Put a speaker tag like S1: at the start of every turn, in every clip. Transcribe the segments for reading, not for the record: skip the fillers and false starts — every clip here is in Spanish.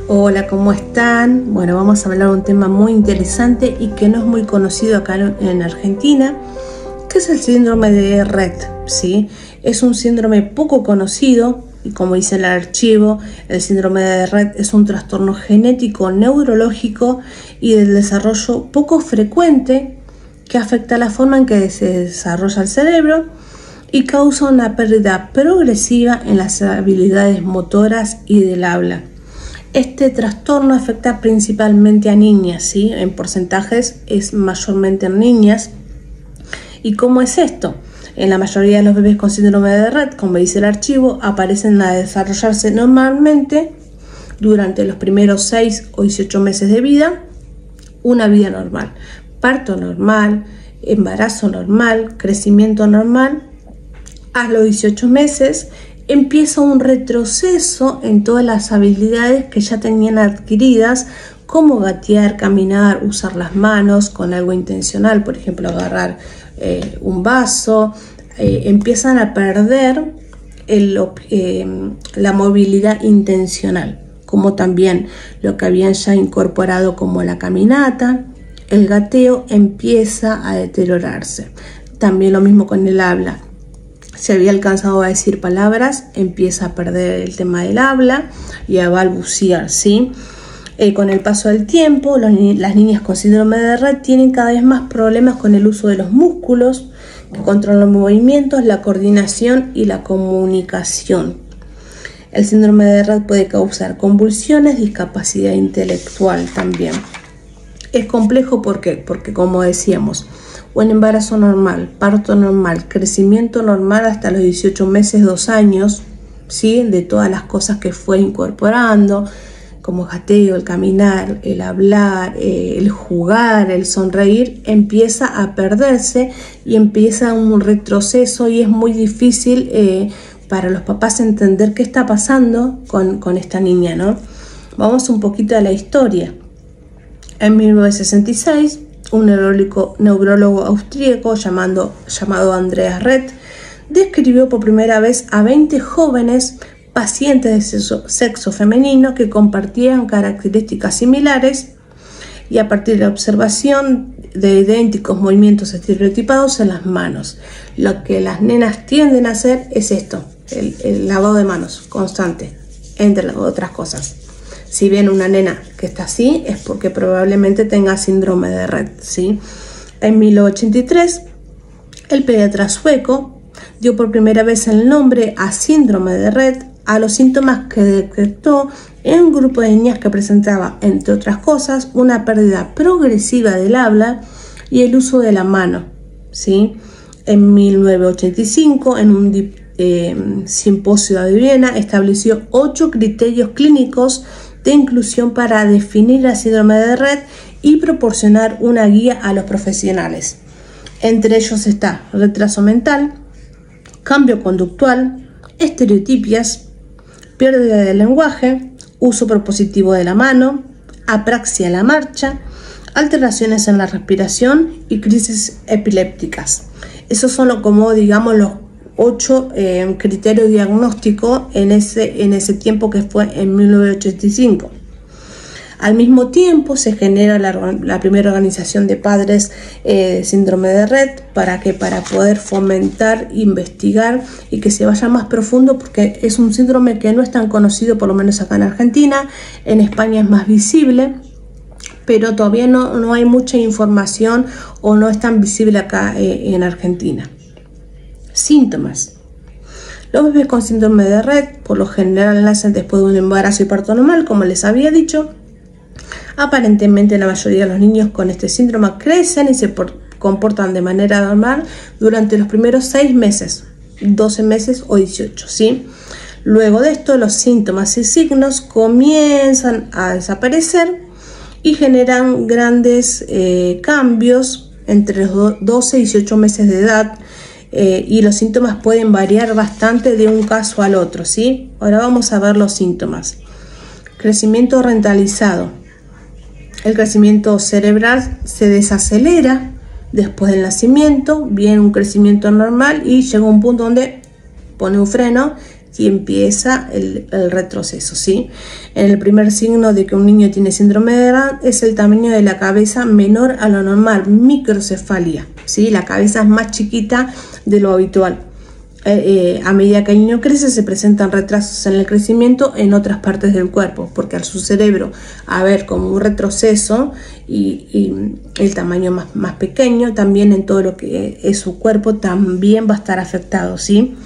S1: Hola, ¿cómo están? Bueno, vamos a hablar de un tema muy interesante y que no es muy conocido acá en Argentina, que es el síndrome de Rett, ¿sí? Es un síndrome poco conocido y, como dice el archivo, el síndrome de Rett es un trastorno genético neurológico y del desarrollo poco frecuente que afecta la forma en que se desarrolla el cerebro y causa una pérdida progresiva en las habilidades motoras y del habla. Este trastorno afecta principalmente a niñas, ¿sí? En porcentajes es mayormente en niñas. ¿Y cómo es esto? En la mayoría de los bebés con síndrome de Rett, como dice el archivo, aparecen a desarrollarse normalmente durante los primeros 6 o 18 meses de vida, una vida normal, parto normal, embarazo normal, crecimiento normal. A los 18 meses empieza un retroceso en todas las habilidades que ya tenían adquiridas, como gatear, caminar, usar las manos con algo intencional, por ejemplo, agarrar un vaso. Empiezan a perder la movilidad intencional, como también lo que habían ya incorporado como la caminata. El gateo empieza a deteriorarse. También lo mismo con el habla. Si había alcanzado a decir palabras, empieza a perder el tema del habla y a balbucear, ¿sí? Con el paso del tiempo, las niñas con síndrome de Rett tienen cada vez más problemas con el uso de los músculos, que controlan los movimientos, la coordinación y la comunicación. El síndrome de Rett puede causar convulsiones, discapacidad intelectual también. Es complejo, ¿por qué? Porque, como decíamos, un embarazo normal, parto normal, crecimiento normal hasta los 18 meses, 2 años, ¿sí? De todas las cosas que fue incorporando, como gateo, el caminar, el hablar, el jugar, el sonreír, empieza a perderse y empieza un retroceso, y es muy difícil para los papás entender qué está pasando con esta niña, ¿no? Vamos un poquito a la historia. En 1966, un neurólogo austríaco llamado Andreas Rett describió por primera vez a 20 jóvenes pacientes de sexo femenino que compartían características similares, y a partir de la observación de idénticos movimientos estereotipados en las manos. Lo que las nenas tienden a hacer es esto, el lavado de manos constante, entre otras cosas. Si ven una nena que está así, es porque probablemente tenga síndrome de Rett, ¿sí? En 1983, el pediatra sueco dio por primera vez el nombre a síndrome de Rett a los síntomas que detectó en un grupo de niñas que presentaba, entre otras cosas, una pérdida progresiva del habla y el uso de la mano, ¿sí? En 1985, en un simposio de Viena, estableció 8 criterios clínicos de inclusión para definir la síndrome de Rett y proporcionar una guía a los profesionales. Entre ellos está retraso mental, cambio conductual, estereotipias, pérdida del lenguaje, uso propositivo de la mano, apraxia a la marcha, alteraciones en la respiración y crisis epilépticas. Esos son como, digamos, los 8 criterios diagnósticos en ese tiempo, que fue en 1985. Al mismo tiempo se genera la primera organización de padres de síndrome de Rett para poder fomentar, investigar y que se vaya más profundo, porque es un síndrome que no es tan conocido, por lo menos acá en Argentina. En España es más visible, pero todavía no hay mucha información, o no es tan visible acá en Argentina. Síntomas. Los bebés con síndrome de Rett por lo general nacen después de un embarazo y parto normal, como les había dicho. Aparentemente la mayoría de los niños con este síndrome crecen y se comportan de manera normal durante los primeros 6 meses, 12 meses o 18, ¿sí? Luego de esto, los síntomas y signos comienzan a desaparecer y generan grandes cambios entre los 12 y 18 meses de edad. Y los síntomas pueden variar bastante de un caso al otro, ¿sí? Ahora vamos a ver los síntomas. Crecimiento ralentizado. El crecimiento cerebral se desacelera después del nacimiento, viene un crecimiento normal y llega un punto donde pone un freno, y empieza el retroceso, ¿sí? El primer signo de que un niño tiene síndrome de Down es el tamaño de la cabeza menor a lo normal, microcefalia, ¿sí? La cabeza es más chiquita de lo habitual. A medida que el niño crece se presentan retrasos en el crecimiento en otras partes del cuerpo, porque al su cerebro haber como un retroceso y el tamaño más pequeño, también en todo lo que es su cuerpo también va a estar afectado, ¿sí?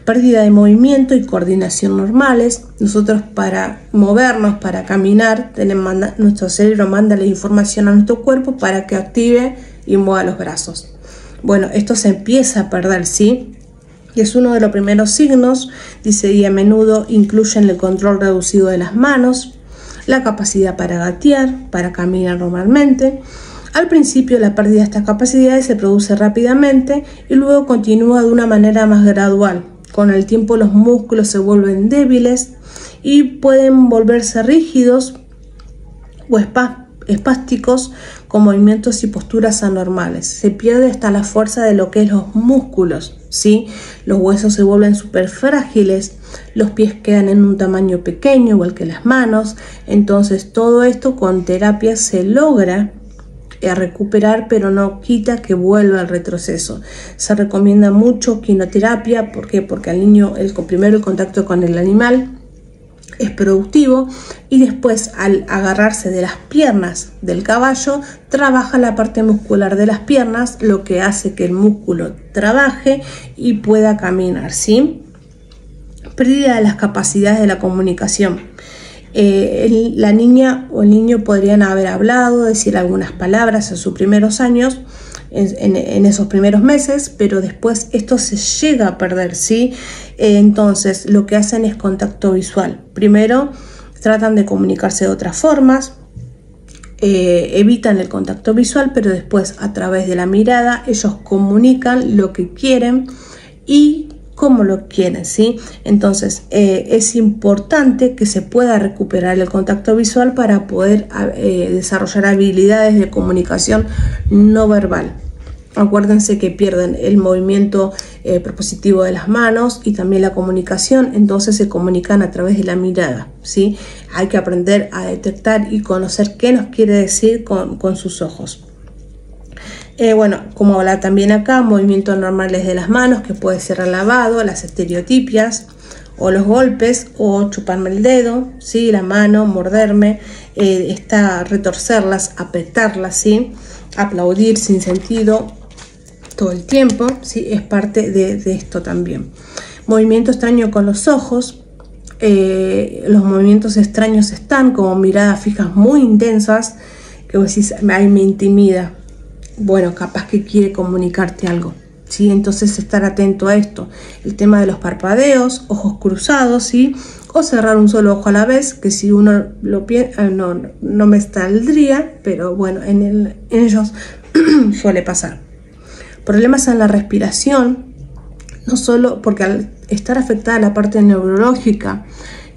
S1: Pérdida de movimiento y coordinación normales. Nosotros para movernos, para caminar, nuestro cerebro manda la información a nuestro cuerpo para que active y mueva los brazos. Bueno, esto se empieza a perder, ¿sí? Y es uno de los primeros signos, dice, y a menudo incluyen el control reducido de las manos, la capacidad para gatear, para caminar normalmente. Al principio la pérdida de estas capacidades se produce rápidamente y luego continúa de una manera más gradual. Con el tiempo los músculos se vuelven débiles y pueden volverse rígidos o espásticos con movimientos y posturas anormales. Se pierde hasta la fuerza de lo que es los músculos, ¿sí? Los huesos se vuelven súper frágiles, los pies quedan en un tamaño pequeño, igual que las manos. Entonces todo esto con terapia se logra recuperar, pero no quita que vuelva al retroceso. Se recomienda mucho quinoterapia. ¿Por qué? Porque al niño primero el contacto con el animal es productivo y después al agarrarse de las piernas del caballo trabaja la parte muscular de las piernas, lo que hace que el músculo trabaje y pueda caminar, ¿sí? Pérdida de las capacidades de la comunicación. La niña o el niño podrían haber hablado, decir algunas palabras en sus primeros años, en esos primeros meses, pero después esto se llega a perder, ¿sí? Entonces lo que hacen es contacto visual. Primero tratan de comunicarse de otras formas, evitan el contacto visual, pero después a través de la mirada ellos comunican lo que quieren y cómo lo quieren, ¿sí? Entonces es importante que se pueda recuperar el contacto visual para poder desarrollar habilidades de comunicación no verbal. Acuérdense que pierden el movimiento propositivo de las manos y también la comunicación, entonces se comunican a través de la mirada, ¿sí? Hay que aprender a detectar y conocer qué nos quiere decir con sus ojos. Bueno, como habla también acá, movimientos normales de las manos, que puede ser el lavado, las estereotipias o los golpes o chuparme el dedo, ¿sí? La mano, morderme, retorcerlas, apretarlas, ¿sí? Aplaudir sin sentido todo el tiempo, ¿sí? Es parte de esto también. Movimiento extraño con los ojos. Los movimientos extraños están como miradas fijas muy intensas, que vos decís, ay, me intimida. Bueno, capaz que quiere comunicarte algo, ¿sí? Entonces estar atento a esto. El tema de los parpadeos, ojos cruzados, ¿sí? O cerrar un solo ojo a la vez, que si uno lo piensa, no me saldría, pero bueno, en ellos suele pasar. Problemas en la respiración, no solo porque al estar afectada la parte neurológica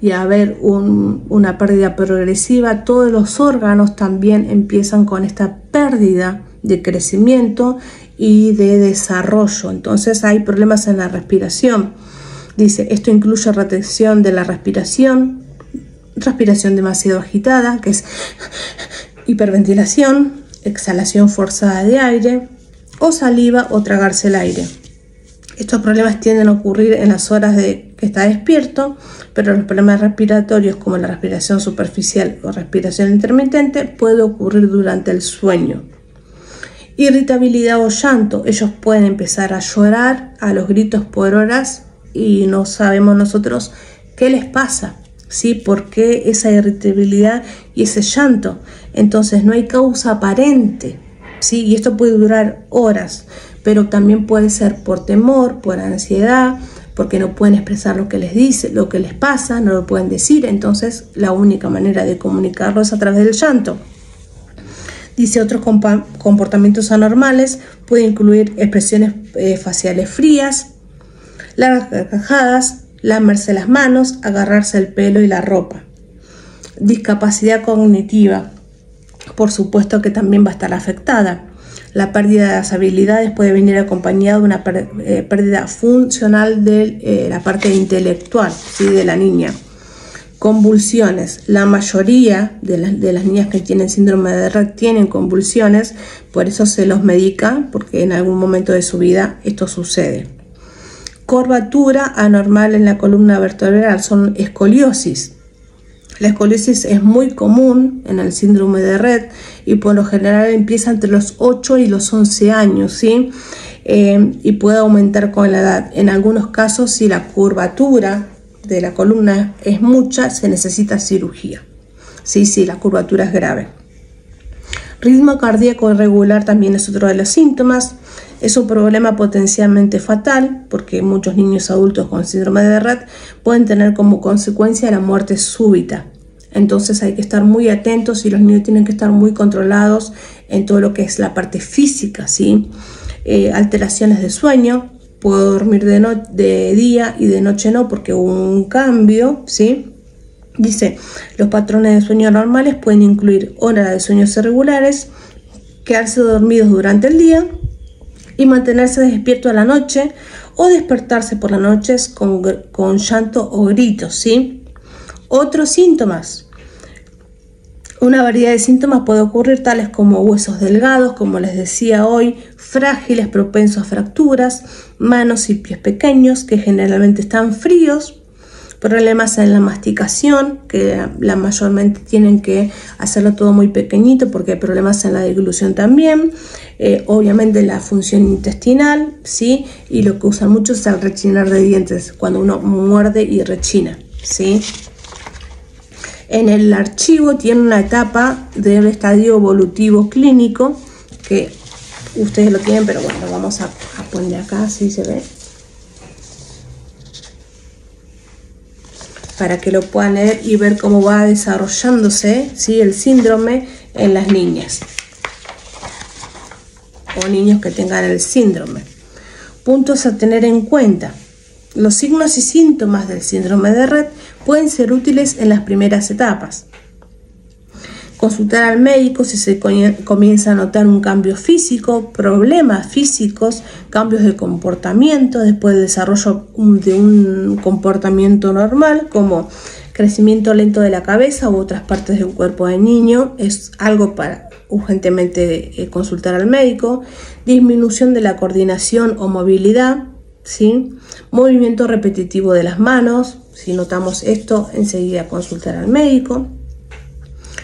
S1: y haber una pérdida progresiva, todos los órganos también empiezan con esta pérdida de crecimiento y de desarrollo. Entonces hay problemas en la respiración. Dice, esto incluye retención de la respiración demasiado agitada, que es hiperventilación, exhalación forzada de aire, o saliva o tragarse el aire. Estos problemas tienden a ocurrir en las horas de que está despierto, pero los problemas respiratorios como la respiración superficial o respiración intermitente puede ocurrir durante el sueño. Irritabilidad o llanto. Ellos pueden empezar a llorar a los gritos por horas y no sabemos nosotros qué les pasa, ¿sí? ¿Por qué esa irritabilidad y ese llanto? Entonces no hay causa aparente, ¿sí? Y esto puede durar horas, pero también puede ser por temor, por ansiedad, porque no pueden expresar lo que les dice, lo que les pasa, no lo pueden decir. Entonces la única manera de comunicarlo es a través del llanto. Dice, otros comportamientos anormales pueden incluir expresiones faciales frías, largas carcajadas, lamerse las manos, agarrarse el pelo y la ropa. Discapacidad cognitiva, por supuesto que también va a estar afectada. La pérdida de las habilidades puede venir acompañada de una pérdida funcional de la parte intelectual, ¿sí? De la niña. Convulsiones. La mayoría de las niñas que tienen síndrome de Rett tienen convulsiones, por eso se los medica, porque en algún momento de su vida esto sucede. Curvatura anormal en la columna vertebral son escoliosis. La escoliosis es muy común en el síndrome de Rett y por lo general empieza entre los 8 y los 11 años, ¿sí? Y puede aumentar con la edad. En algunos casos, si la curvatura de la columna es mucha, se necesita cirugía. Sí, la curvatura es grave. Ritmo cardíaco irregular también es otro de los síntomas. Es un problema potencialmente fatal porque muchos niños adultos con síndrome de Rett pueden tener como consecuencia la muerte súbita. Entonces hay que estar muy atentos y los niños tienen que estar muy controlados en todo lo que es la parte física, ¿sí? Alteraciones de sueño. Puedo dormir de día y de noche no porque hubo un cambio, ¿sí? Dice, los patrones de sueño normales pueden incluir horas de sueños irregulares, quedarse dormidos durante el día y mantenerse despierto a la noche o despertarse por las noches con llanto o gritos, ¿sí? Otros síntomas. Una variedad de síntomas puede ocurrir tales como huesos delgados, como les decía hoy, frágiles, propensos a fracturas, manos y pies pequeños que generalmente están fríos, problemas en la masticación, que la mayormente tienen que hacerlo todo muy pequeñito porque hay problemas en la deglución también, obviamente la función intestinal, ¿sí? Y lo que usan mucho es el rechinar de dientes, cuando uno muerde y rechina, ¿sí? En el archivo tiene una etapa del estadio evolutivo clínico, que ustedes lo tienen, pero bueno, vamos a poner acá, así se ve, para que lo puedan leer y ver cómo va desarrollándose, ¿sí? El síndrome en las niñas o niños que tengan el síndrome. Puntos a tener en cuenta. Los signos y síntomas del síndrome de Rett pueden ser útiles en las primeras etapas. Consultar al médico si se comienza a notar un cambio físico, problemas físicos, cambios de comportamiento después del desarrollo de un comportamiento normal, como crecimiento lento de la cabeza u otras partes del cuerpo del niño. Es algo para urgentemente consultar al médico. Disminución de la coordinación o movilidad, ¿sí? Movimiento repetitivo de las manos. Si notamos esto, enseguida consultar al médico.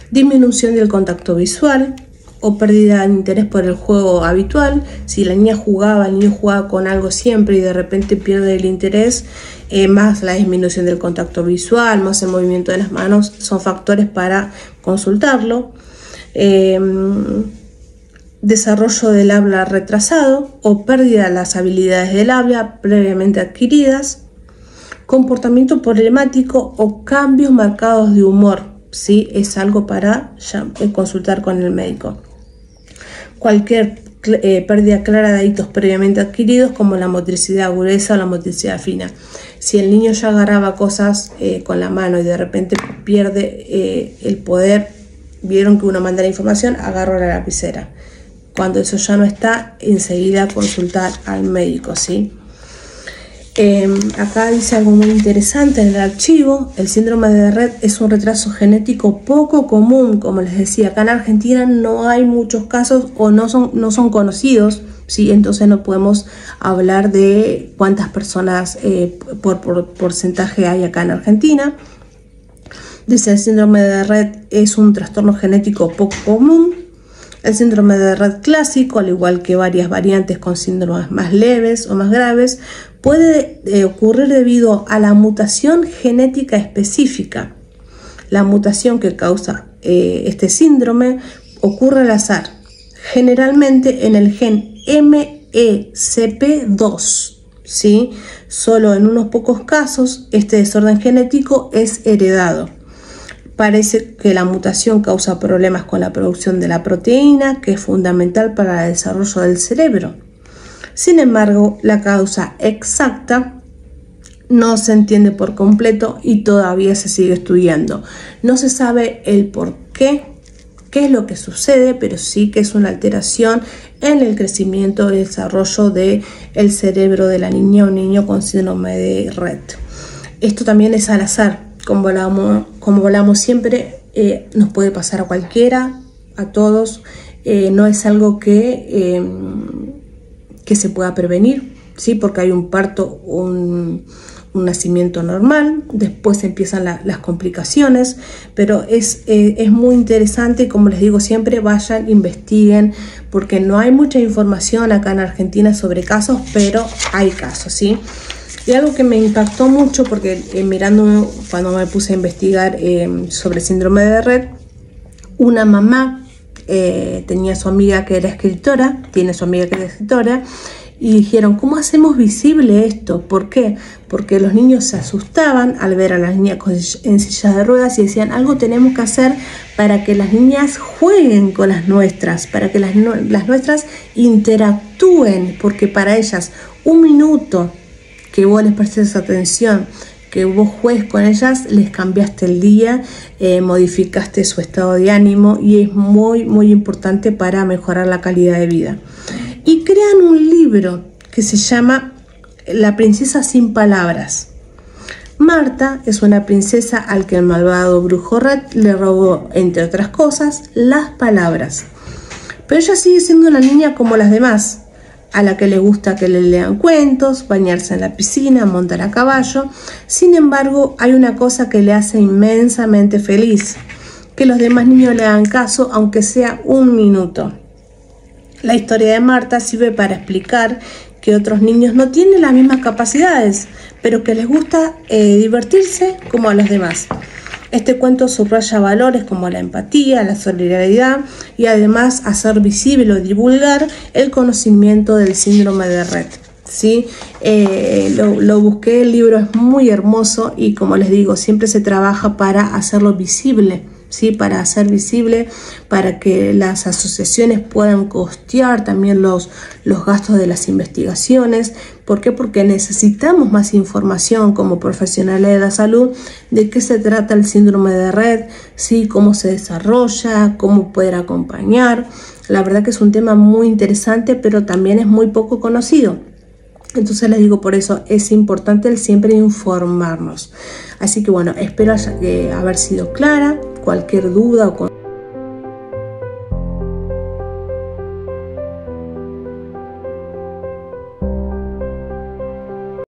S1: Disminución del contacto visual o pérdida de interés por el juego habitual. Si la niña jugaba, el niño jugaba con algo siempre y de repente pierde el interés, más la disminución del contacto visual, más el movimiento de las manos, son factores para consultarlo. Desarrollo del habla retrasado o pérdida de las habilidades del habla previamente adquiridas. Comportamiento problemático o cambios marcados de humor. Sí, es algo para consultar con el médico. Cualquier pérdida clara de hitos previamente adquiridos, como la motricidad gruesa o la motricidad fina. Si el niño ya agarraba cosas con la mano y de repente pierde el poder, vieron que uno manda la información, agarro la lapicera. Cuando eso ya no está, enseguida consultar al médico, ¿sí? Acá dice algo muy interesante en el archivo. El síndrome de Rett es un retraso genético poco común, como les decía. Acá en Argentina no hay muchos casos o no son conocidos, ¿sí? Entonces no podemos hablar de cuántas personas por porcentaje hay acá en Argentina. Dice, el síndrome de Rett es un trastorno genético poco común. El síndrome de Rett clásico, al igual que varias variantes con síndromes más leves o más graves, puede ocurrir debido a la mutación genética específica. La mutación que causa este síndrome ocurre al azar, generalmente en el gen MECP2, ¿sí? Solo en unos pocos casos este desorden genético es heredado. Parece que la mutación causa problemas con la producción de la proteína, que es fundamental para el desarrollo del cerebro. Sin embargo, la causa exacta no se entiende por completo y todavía se sigue estudiando. No se sabe el por qué es lo que sucede, pero sí que es una alteración en el crecimiento y desarrollo del cerebro de la niña o niño con síndrome de Rett. Esto también es al azar, como hablamos siempre, nos puede pasar a cualquiera, a todos, no es algo que se pueda prevenir, ¿sí? Porque hay un parto, un nacimiento normal, después empiezan las complicaciones, pero es muy interesante, como les digo siempre, vayan, investiguen, porque no hay mucha información acá en Argentina sobre casos, pero hay casos, ¿sí? Y algo que me impactó mucho, porque mirando cuando me puse a investigar sobre síndrome de Rett, una mamá tenía su amiga que era escritora, tiene su amiga que era escritora, y dijeron, ¿cómo hacemos visible esto? ¿Por qué? Porque los niños se asustaban al ver a las niñas en sillas de ruedas y decían, algo tenemos que hacer para que las niñas jueguen con las nuestras, para que las nuestras interactúen, porque para ellas un minuto que vos les prestes atención, que vos juegues con ellas, les cambiaste el día, modificaste su estado de ánimo y es muy, muy importante para mejorar la calidad de vida. Y crean un libro que se llama La princesa sin palabras. Marta es una princesa al que el malvado brujo Rett le robó, entre otras cosas, las palabras. Pero ella sigue siendo una niña como las demás, a la que le gusta que le lean cuentos, bañarse en la piscina, montar a caballo. Sin embargo, hay una cosa que le hace inmensamente feliz, que los demás niños le hagan caso, aunque sea un minuto. La historia de Marta sirve para explicar que otros niños no tienen las mismas capacidades, pero que les gusta divertirse como a los demás. Este cuento subraya valores como la empatía, la solidaridad y además hacer visible o divulgar el conocimiento del síndrome de Rett, ¿sí? Lo busqué, el libro es muy hermoso y como les digo, siempre se trabaja para hacerlo visible, ¿sí? Para hacer visible, para que las asociaciones puedan costear también los gastos de las investigaciones. ¿Por qué? Porque necesitamos más información como profesionales de la salud de qué se trata el síndrome de Rett, ¿sí? Cómo se desarrolla, cómo poder acompañar. La verdad que es un tema muy interesante, pero también es muy poco conocido. Entonces les digo, por eso es importante el siempre informarnos. Así que bueno, espero haber sido clara. Cualquier duda o